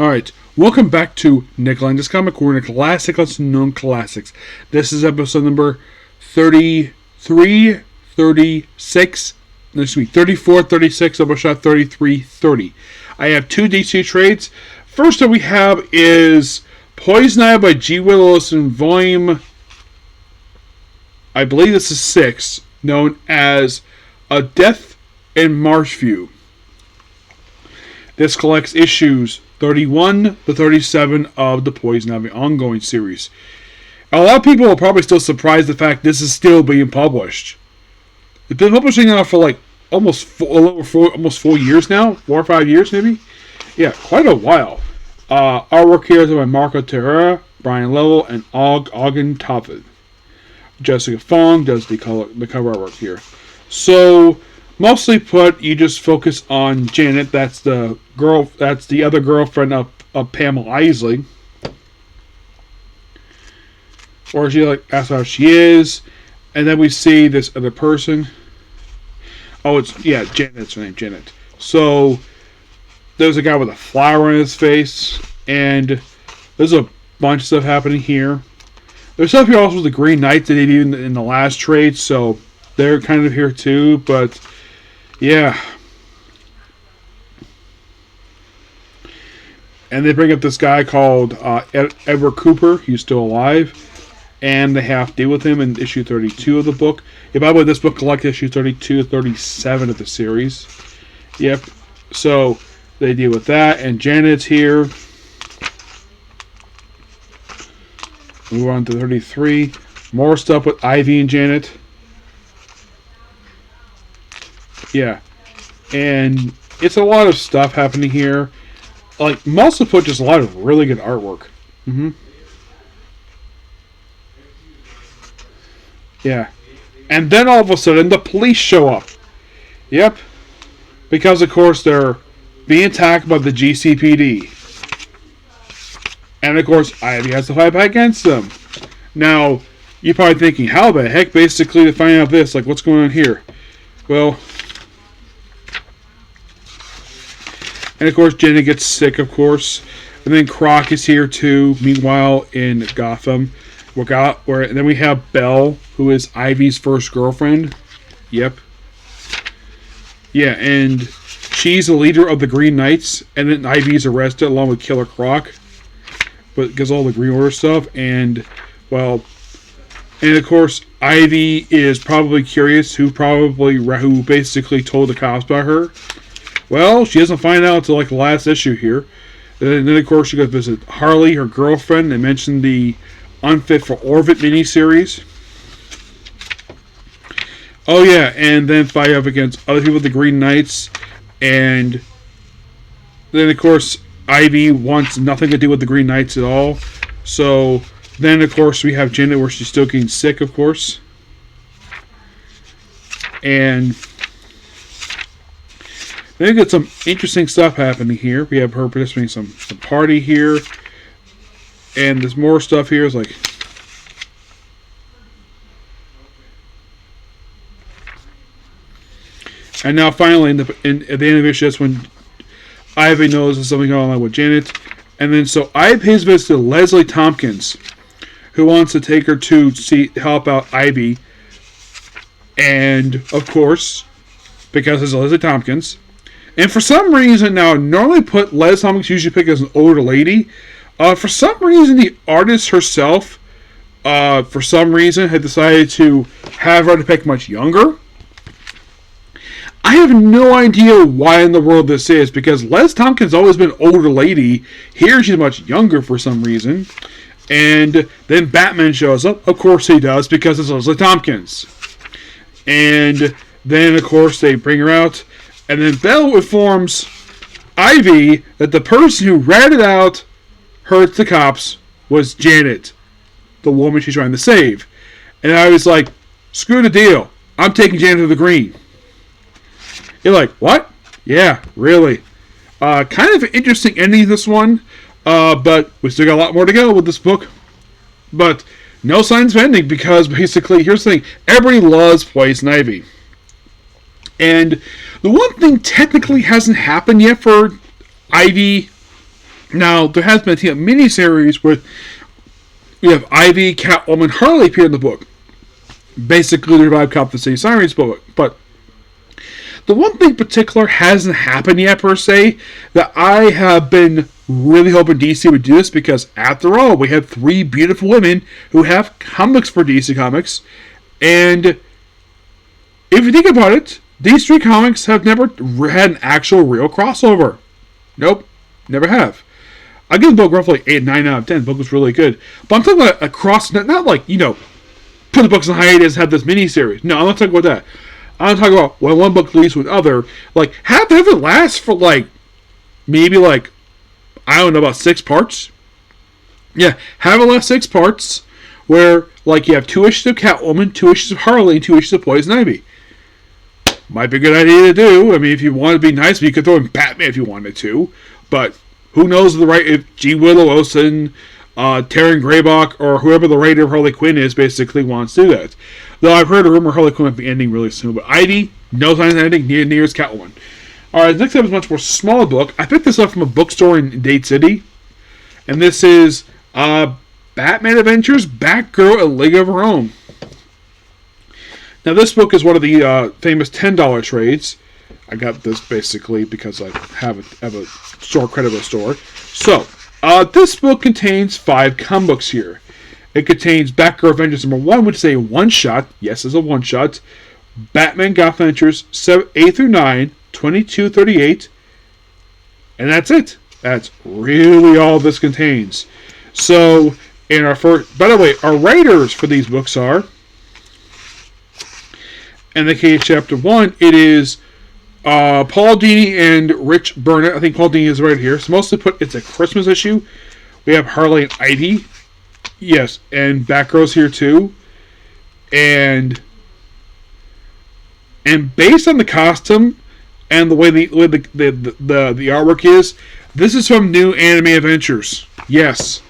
Alright, welcome back to Nick Lenz Comic Corner, Classic Lesser Known Classics. This is episode number 33, 36, excuse me, 34, 36, Doubleshot 33, 30. I have two DC trades. First that we have is Poison Ivy by G. Willis in volume, I believe this is 6, known as A Death in Marshview. This collects issues 31 to 37 of the Poison Ivy ongoing series. A lot of people are probably still surprised the fact this is still being published. It's been publishing now for like almost 4 years now, 4 or 5 years maybe. Yeah, quite a while. Artwork here is by Marco Terrera, Brian Lovell, and Ogden Toffin. Jessica Fong does the cover artwork here. So mostly put, you just focus on Janet. That's the girl. That's the other girlfriend of Pamela Isley, or that's how she is. And then we see this other person. Oh, Janet's her name, Janet. So there's a guy with a flower on his face, and there's a bunch of stuff happening here. There's stuff here also with the Green Knights that they did in the last trade, so they're kind of here too. But yeah. And they bring up this guy called Edward Cooper. He's still alive. And they have to deal with him in issue 32 of the book. Yeah, by the way, this book collects issue 32 to 37 of the series. Yep. So they deal with that. And Janet's here. Move on to 33. More stuff with Ivy and Janet. Yeah, and it's a lot of stuff happening here. Like, most of it, just a lot of really good artwork. Yeah, and then all of a sudden, the police show up. Yep, because of course they're being attacked by the GCPD, and of course Ivy has to fight back against them. Now, you're probably thinking, how the heck, basically, to find out this, like, what's going on here? Well, and of course, Jenny gets sick, of course. And then Croc is here too, meanwhile, in Gotham. And then we have Belle, who is Ivy's first girlfriend. Yep. Yeah, and she's the leader of the Green Knights. And then Ivy's arrested along with Killer Croc. But because all the Green Order stuff. And, well, and of course, Ivy is probably curious who basically told the cops about her. Well, she doesn't find out until like the last issue here. And then of course she goes visit Harley, her girlfriend, and mention the Unfit for Orbit miniseries. Oh yeah, and then fight up against other people with the Green Knights. And then of course Ivy wants nothing to do with the Green Knights at all. So then of course we have Janet where she's still getting sick, of course. And then we get some interesting stuff happening here. We have her participating in some party here. And there's more stuff here. It's like, and now finally, at the end of the issue, that's when Ivy knows there's something going on with Janet. And then so Ivy pays visit to Leslie Tompkins, who wants to take her to help out Ivy. And of course, because it's Leslie Tompkins. And for some reason, now, normally Les Tompkins usually pick as an older lady. For some reason, the artist herself, for some reason, had decided to have her to pick much younger. I have no idea why in the world this is, because Les Tompkins has always been an older lady. Here, she's much younger for some reason. And then Batman shows up. Of course he does, because it's Leslie Tompkins. And then, of course, they bring her out. And then Belle informs Ivy that the person who ratted out her to the cops was Janet, the woman she's trying to save. And I was like, screw the deal. I'm taking Janet to the Green. You're like, what? Yeah, really. Kind of an interesting ending to this one. But we still got a lot more to go with this book. But no signs of ending, because basically, here's the thing. Everybody loves Poison Ivy. And the one thing technically hasn't happened yet for Ivy Now, there has been a team miniseries where we have Ivy, Catwoman, Harley appear in the book. Basically, the revived Cop the City Sirens book. But the one thing in particular hasn't happened yet, per se, that I have been really hoping DC would do this, because after all, we have 3 beautiful women who have comics for DC Comics. And if you think about it, these 3 comics have never had an actual real crossover. Nope, never have. I give the book roughly 8, 9 out of 10. The book was really good. But I'm talking about a cross, not like, put the books in hiatus, have this miniseries. No, I'm not talking about that. I'm talking about when one book leads with other. Like, have it last for, maybe, I don't know, about 6 parts. Yeah, have it last 6 parts where, you have 2 issues of Catwoman, 2 issues of Harley, and 2 issues of Poison Ivy. Might be a good idea to do. I mean, if you want to be nice, you could throw in Batman if you wanted to. But who knows if G. Willow Wilson, Taryn Graybach, or whoever the writer of Harley Quinn is, basically wants to do that. Though I've heard a rumor Harley Quinn might be ending really soon. But Ivy, no signs of ending, near as Catwoman. Alright, the next up is a much more smaller book. I picked this up from a bookstore in Dade City. And this is Batman Adventures, Batgirl, A League of Her Own. Now, this book is one of the famous $10 trades. I got this basically because I have a store credit with a store. So, this book contains 5 comic books here. It contains Batgirl Adventures number 1, which is a one-shot. Yes, it's a one-shot. Batman Gotham Adventures 8 through 9, 22, 38. And that's it. That's really all this contains. So, in our first... By the way, our writers for these books are... In the case chapter 1, it is Paul Dini and Rich Burnett. I think Paul Dini is right here. So mostly it's a Christmas issue. We have Harley and Ivy. Yes, and Batgirl's here too. And based on the costume and the way the artwork is, this is from New Anime Adventures. Yes,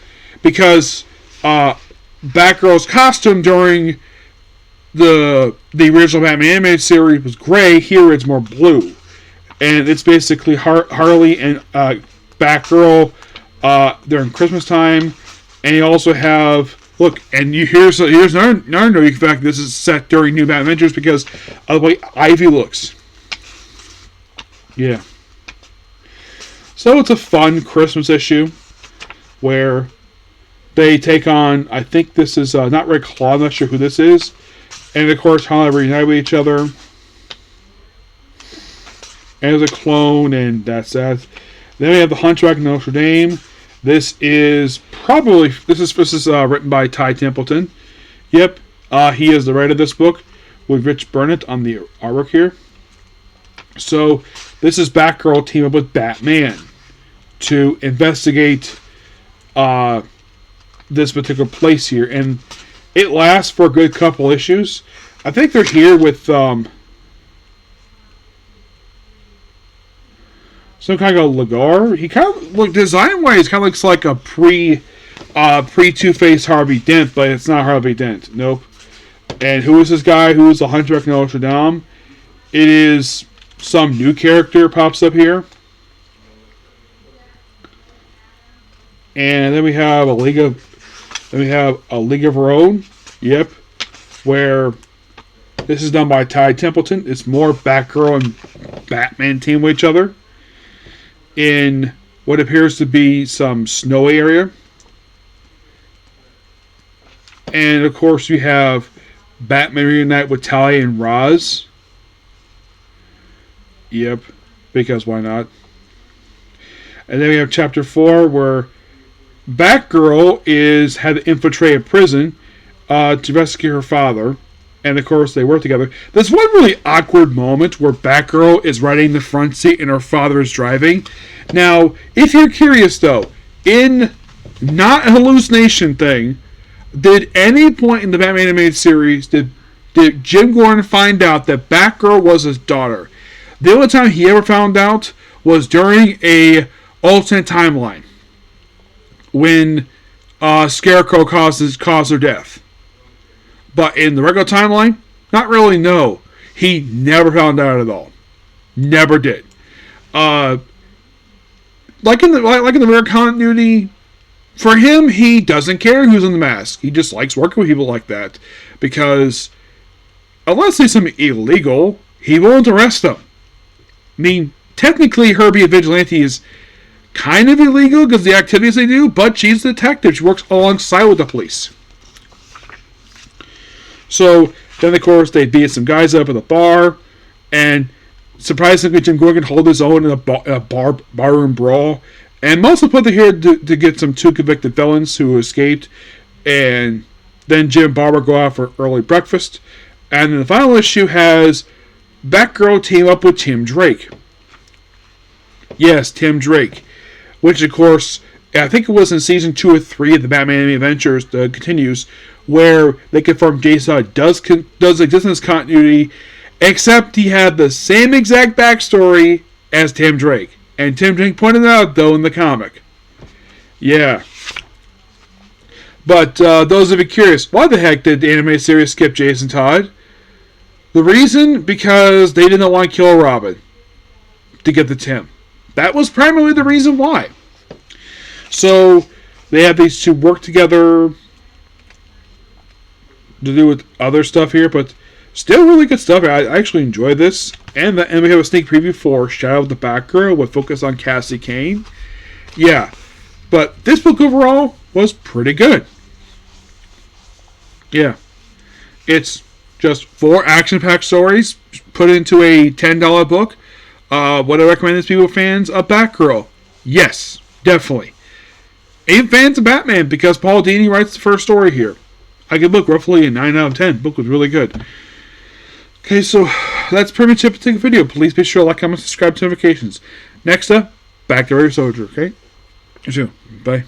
because Batgirl's costume during the original Batman animated series was gray. Here it's more blue, and it's basically Harley and Batgirl during Christmas time. And you also have here's another unique fact. This is set during New Batman Adventures because of the way Ivy looks. Yeah. So it's a fun Christmas issue where they take on. I think this is not Red Claw. I'm not sure who this is. And of course, how they reunite with each other as a clone, and that's that. Then we have the Hunchback of Notre Dame. This is written by Ty Templeton. Yep, he is the writer of this book with Rich Burnett on the artwork here. So this is Batgirl team up with Batman to investigate this particular place here, and it lasts for a good couple issues. I think they're here with some kind of Lagar. He kind of design-wise kind of looks like a pre Two-Face Harvey Dent, but it's not Harvey Dent. Nope. And who is this guy? Who is the Hunchback of Notre Dame? It is some new character pops up here. And then we have a League of Her Own. Yep. Where this is done by Ty Templeton. It's more Batgirl and Batman team with each other in what appears to be some snowy area. And of course we have Batman reunite with Talia and Roz. Yep. Because why not? And then we have chapter 4 where Batgirl had to infiltrate a prison to rescue her father. And of course they work together. There's one really awkward moment where Batgirl is riding in the front seat and her father is driving. Now, if you're curious though, in not a hallucination thing, did any point in the Batman animated series did Jim Gordon find out that Batgirl was his daughter? The only time he ever found out was during a alternate timeline when Scarecrow caused her death. But in the regular timeline, not really, no. He never found out at all. Never did. like in the mirror continuity, for him, he doesn't care who's in the mask. He just likes working with people like that. Because unless there's something illegal, he won't arrest them. I mean, technically, her being a vigilante is kind of illegal because of the activities they do, but she's a detective. She works alongside with the police. So, then of course, they beat some guys up at the bar, and surprisingly, Jim Gordon hold his own in a barroom brawl. And most of the point, they're here to get some 2 convicted felons who escaped, and then Jim and Barbara go out for early breakfast. And then the final issue has Batgirl team up with Tim Drake. Yes, Tim Drake. Which, of course, I think it was in season 2 or 3 of the Batman Anime Adventures continues, where they confirm Jason does exist in this continuity, except he had the same exact backstory as Tim Drake. And Tim Drake pointed it out, though, in the comic. Yeah. But those of you curious, why the heck did the anime series skip Jason Todd? The reason? Because they didn't want to kill Robin to get the Tim. That was primarily the reason why. So they have these 2 work together to do with other stuff here, but still really good stuff. I actually enjoy this. And we have a sneak preview for Shadow of the Batgirl with focus on Cassie Kane. Yeah. But this book overall was pretty good. Yeah. It's just 4 action-packed stories put into a $10 book. Would I recommend this to people fans of Batgirl? Yes, definitely. And fans of Batman, because Paul Dini writes the first story here. I give the book roughly a 9 out of 10. The book was really good. Okay, so that's pretty much it for today's video. Please be sure to like, comment, subscribe to notifications. Next up, back to Regular Soldier, okay? See you soon. Bye.